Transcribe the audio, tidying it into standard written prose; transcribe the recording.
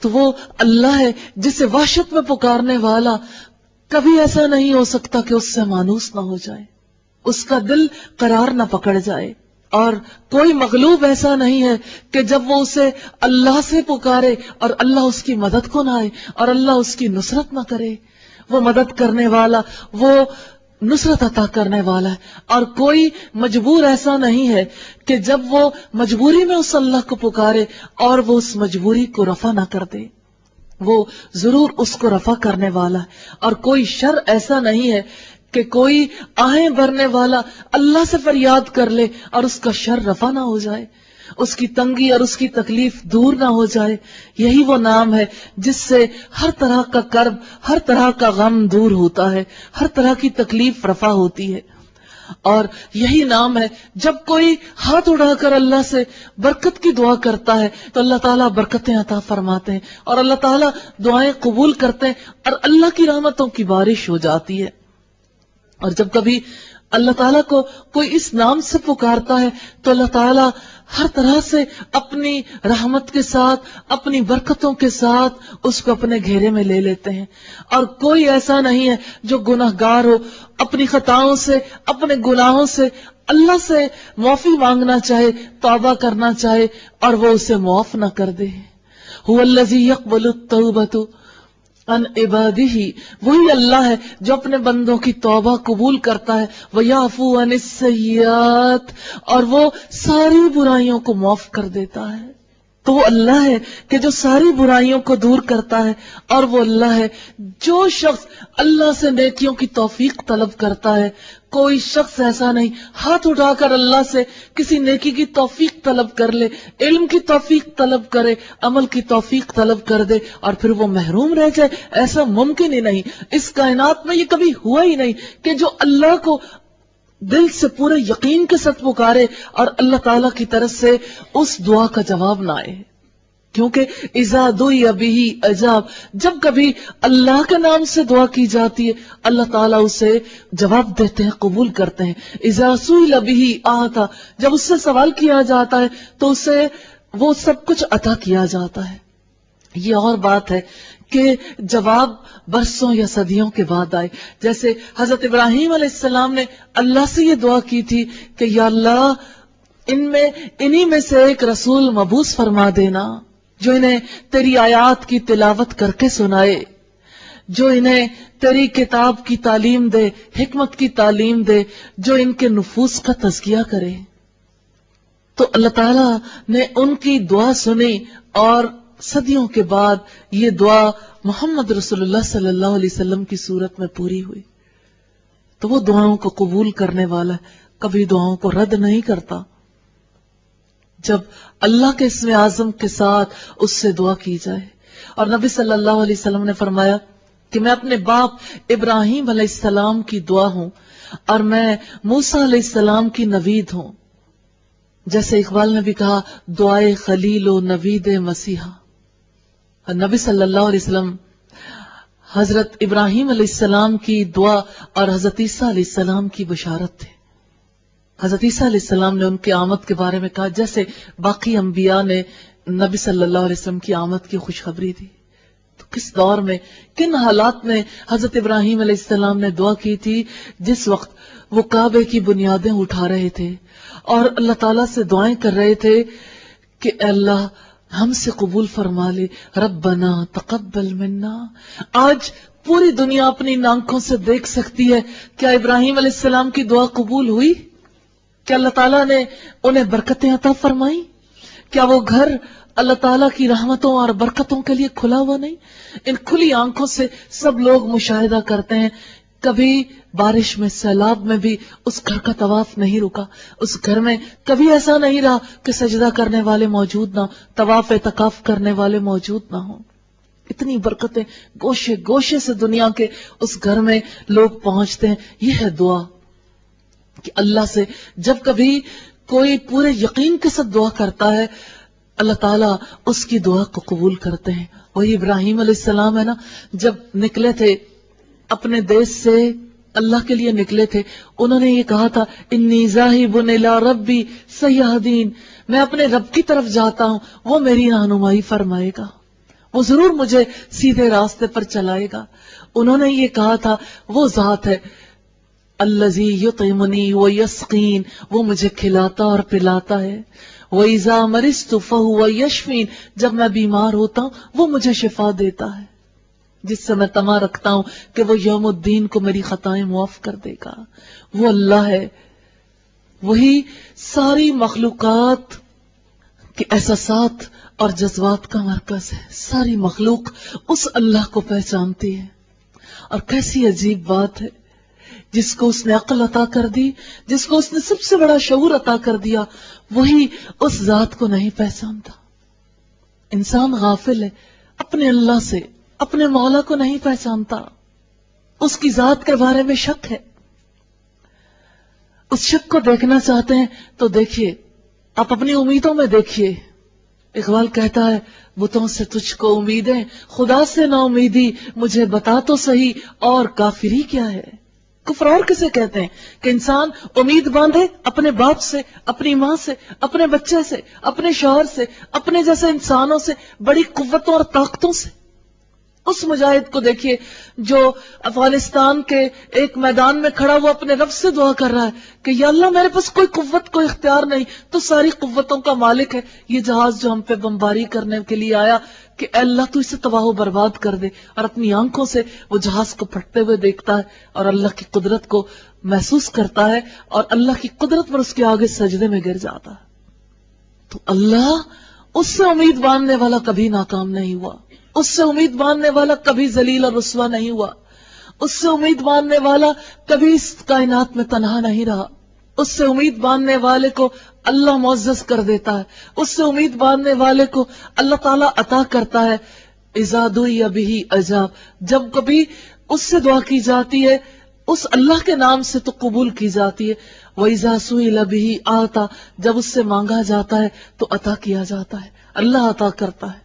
تو وہ اللہ ہے جسے وحشت میں پکارنے والا کبھی ایسا نہیں ہو سکتا کہ اس سے مانوس نہ ہو جائے، اس کا دل قرار نہ پکڑ جائے. اور کوئی مغلوب ایسا نہیں ہے کہ جب وہ اسے اللہ سے پکارے اور اللہ اس کی مدد کو نہ آئے اور اللہ اس کی نصرت نہ کرے. وہ مدد کرنے والا، وہ نصرت عطا کرنے والا ہے. اور کوئی مجبور ایسا نہیں ہے کہ جب وہ مجبوری میں اس اللہ کو پکارے اور وہ اس مجبوری کو رفع نہ کر دے، وہ ضرور اس کو رفع کرنے والا ہے. اور کوئی شر ایسا نہیں ہے کہ کوئی آہیں بھرنے والا اللہ سے فریاد کر لے اور اس کا شر رفع نہ ہو جائے، اس کی تنگی اور اس کی تکلیف دور نہ ہو جائے. یہی وہ نام ہے جس سے ہر طرح کا کرب، ہر طرح کا غم دور ہوتا ہے، ہر طرح کی تکلیف رفع ہوتی ہے. اور یہی نام ہے جب کوئی ہاتھ اڑا کر اللہ سے برکت کی دعا کرتا ہے تو اللہ تعالیٰ برکتیں عطا فرماتے ہیں اور اللہ تعالیٰ دعائیں قبول کرتے ہیں اور اللہ کی رحمتوں کی بارش ہو جاتی ہے. اور جب کبھی اللہ تعالیٰ کو کوئی اس نام سے پکارتا ہے تو اللہ تعالیٰ ہر طرح سے اپنی رحمت کے ساتھ، اپنی برکتوں کے ساتھ اس کو اپنے گھیرے میں لے لیتے ہیں. اور کوئی ایسا نہیں ہے جو گناہ گار ہو، اپنی خطاؤں سے، اپنے گناہوں سے اللہ سے معافی مانگنا چاہے، توبہ کرنا چاہے اور وہ اسے معاف نہ کر دے. هو الذی یقبل التوبۃ عن عبادہ، وہی اللہ ہے جو اپنے بندوں کی توبہ قبول کرتا ہے. ویعفو عن السیئات، اور وہ ساری برائیوں کو معاف کر دیتا ہے. تو وہ اللہ ہے کہ جو ساری برائیوں کو دور کرتا ہے. اور وہ اللہ ہے جو شخص اللہ سے نیکیوں کی توفیق طلب کرتا ہے. کوئی شخص ایسا نہیں ہاتھ اٹھا کر اللہ سے کسی نیکی کی توفیق طلب کر لے، علم کی توفیق طلب کرے، عمل کی توفیق طلب کر دے اور پھر وہ محروم رہ جائے. ایسا ممکن ہی نہیں. اس کائنات میں یہ کبھی ہوا ہی نہیں کہ جو اللہ کو دل سے پورے یقین کے ساتھ پکارے اور اللہ تعالیٰ کی طرف سے اس دعا کا جواب نہ آئے. کیونکہ اذا دعی بہ اجاب، جب کبھی اللہ کے نام سے دعا کی جاتی ہے اللہ تعالیٰ اسے جواب دیتے ہیں، قبول کرتے ہیں. اذا سئل بہ اعطی، جب اس سے سوال کیا جاتا ہے تو اسے وہ سب کچھ عطا کیا جاتا ہے. یہ اور بات ہے کہ جواب برسوں یا صدیوں کے بعد آئے. جیسے حضرت ابراہیم علیہ السلام نے اللہ سے یہ دعا کی تھی کہ یا اللہ انہی میں سے ایک رسول مبعوث فرما دینا جو انہیں تیری آیات کی تلاوت کر کے سنائے، جو انہیں تیری کتاب کی تعلیم دے، حکمت کی تعلیم دے، جو ان کے نفوس کا تزکیہ کرے. تو اللہ تعالیٰ نے ان کی دعا سنی اور صدیوں کے بعد یہ دعا محمد رسول اللہ صلی اللہ علیہ وسلم کی صورت میں پوری ہوئی. تو وہ دعاؤں کو قبول کرنے والا ہے، کبھی دعاؤں کو رد نہیں کرتا. جب اللہ کے اسم اعظم کے ساتھ اس سے دعا کی جائے. اور نبی صلی اللہ علیہ وسلم نے فرمایا کہ میں اپنے باپ ابراہیم علیہ السلام کی دعا ہوں اور میں موسیٰ علیہ السلام کی نوید ہوں. جیسے اقبال نے بھی کہا دعائے خلیل و نوید مسیحا. نبی صلی اللہ علیہ وسلم حضرت ابراہیم علیہ السلام کی دعا اور حضرت عیسیٰ علیہ السلام کی بشارت تھے. حضرت عیسیٰ علیہ السلام نے ان کی آمد کے بارے میں کہا جیسے باقی انبیاء نے نبی صلی اللہ علیہ وسلم کی آمد کی خوشخبری دی. تو کس دور میں، کن حالات میں حضرت ابراہیم علیہ السلام نے دعا کی تھی؟ جس وقت وہ کعبے کی بنیادیں اٹھا رہے تھے اور اللہ تعالیٰ سے دعائیں کر رہے تھے کہ اے اللہ ہم سے قبول فرما لے، ربنا تقبل منا. آج پوری دنیا اپنی آنکھوں سے دیکھ سکتی ہے کیا ابراہیم علیہ السلام کی دعا قبول ہوئی؟ کیا اللہ تعالیٰ نے انہیں برکتیں عطا فرمائی؟ کیا وہ گھر اللہ تعالیٰ کی رحمتوں اور برکتوں کے لیے کھلا ہوا نہیں؟ ان کھلی آنکھوں سے سب لوگ مشاہدہ کرتے ہیں. کبھی بارش میں، سیلاب میں بھی اس گھر کا طواف نہیں رکا. اس گھر میں کبھی ایسا نہیں رہا کہ سجدہ کرنے والے موجود نہ، طواف اعتکاف کرنے والے موجود نہ ہوں. اتنی برکتیں گوشے گوشے سے دنیا کے اس گھر میں لوگ پہنچتے ہیں. یہ ہے دعا کہ اللہ سے جب کبھی کوئی پورے یقین کے ساتھ دعا کرتا ہے اللہ تعالیٰ اس کی دعا کو قبول کرتے ہیں. وہی ابراہیم علیہ السلام ہے نا، جب نکلے تھے اپنے دیش سے اللہ کے لیے نکلے تھے، انہوں نے یہ کہا تھا انی ذاہب الی ربی سیہدین، میں اپنے رب کی طرف جاتا ہوں، وہ میری رہنمائی فرمائے گا. وہ ضرور مجھے سیدھے راستے پر چلائے گا. انہوں نے یہ کہا تھا وہ ذات ہے الذی یطعمنی ویسقین، وہ مجھے کھلاتا اور پلاتا ہے. وَإِذَا مَرِضْتُ فَهُوَ يَشْفِينِ، جب میں بیمار ہوتا ہوں وہ مجھے شفا دیتا ہے، جس سے میں طمع رکھتا ہوں کہ وہ یوم الدین کو میری خطائیں معاف کر دے گا. وہ اللہ ہے، وہی ساری مخلوقات کے احساسات اور جذبات کا مرکز ہے. ساری مخلوق اس اللہ کو پہچانتی ہے. اور کیسی عجیب بات ہے، جس کو اس نے عقل عطا کر دی، جس کو اس نے سب سے بڑا شعور عطا کر دیا، وہی اس ذات کو نہیں پہچانتا. انسان غافل ہے اپنے اللہ سے، اپنے مولا کو نہیں پہچانتا. اس کی ذات کے بارے میں شک ہے. اس شک کو دیکھنا چاہتے ہیں تو دیکھیے، آپ اپنی امیدوں میں دیکھیے. اقبال کہتا ہے بتوں سے تجھ کو امیدیں، خدا سے نا امیدی، مجھے بتا تو صحیح اور کافری کیا ہے. کفر اور کسے کہتے ہیں کہ انسان امید باندھے اپنے باپ سے، اپنی ماں سے، اپنے بچے سے، اپنے شوہر سے، اپنے جیسے انسانوں سے، بڑی قوتوں اور طاقتوں سے. اس مجاہد کو دیکھیے جو افغانستان کے ایک میدان میں کھڑا ہوا اپنے رب سے دعا کر رہا ہے کہ یا اللہ میرے پاس کوئی قوت، کوئی اختیار نہیں، تو ساری قوتوں کا مالک ہے. یہ جہاز جو ہم پہ بمباری کرنے کے لیے آیا کہ اے اللہ تو اسے تباہ و برباد کر دے، اور اپنی آنکھوں سے وہ جہاز کو پھٹتے ہوئے دیکھتا ہے اور اللہ کی قدرت کو محسوس کرتا ہے اور اللہ کی قدرت پر اس کے آگے سجدے میں گر جاتا ہے. تو اللہ، اس سے امید باندھنے والا کبھی ناکام نہیں ہوا، اس سے امید باندھنے والا کبھی ذلیل اور رسوا نہیں ہوا، اس سے امید باندھنے والا کبھی اس کائنات میں تنہا نہیں رہا. اس سے امید باندھنے والے کو اللہ معزز کر دیتا ہے، اس سے امید باندھنے والے کو اللہ تعالیٰ عطا کرتا ہے. اذا دعی بہ اجاب، جب کبھی اس سے دعا کی جاتی ہے اس اللہ کے نام سے تو قبول کی جاتی ہے. وَإِذَا سُئِلَ بِهِ آتا، جب اس سے مانگا جاتا ہے تو عطا کیا جاتا ہے. اللہ عطا کرتا ہے.